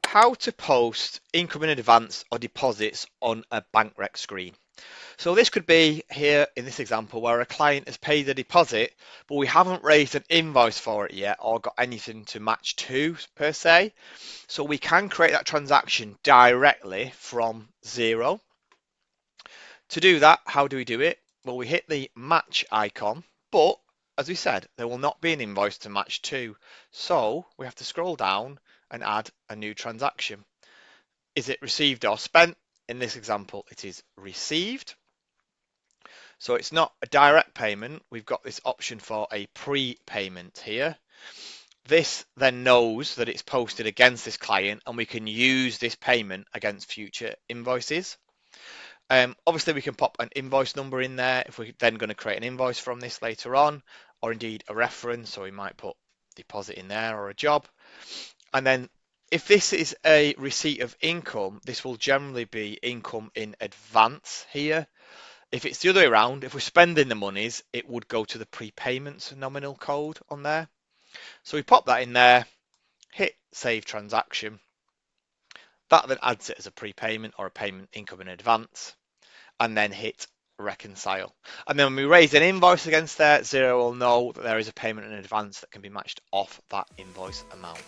how to post income in advance or deposits on a bank rec screen. So this could be here in this example where a client has paid a deposit, but we haven't raised an invoice for it yet or got anything to match to per se. So we can create that transaction directly from Xero. To do that, how do we do it? Well, we hit the match icon, but as we said, there will not be an invoice to match to. So we have to scroll down and add a new transaction. Is it received or spent? In this example, it is received. So it's not a direct payment. We've got this option for a prepayment here. This then knows that it's posted against this client and we can use this payment against future invoices. Obviously, we can pop an invoice number in there if we're then going to create an invoice from this later on, or indeed a reference. So we might put deposit in there or a job. And then if this is a receipt of income, this will generally be income in advance here. If it's the other way around, if we're spending the monies, it would go to the prepayment nominal code on there. So we pop that in there, hit save transaction. That then adds it as a prepayment or a payment income in advance, and then hit reconcile. And then when we raise an invoice against there, Xero will know that there is a payment in advance that can be matched off that invoice amount.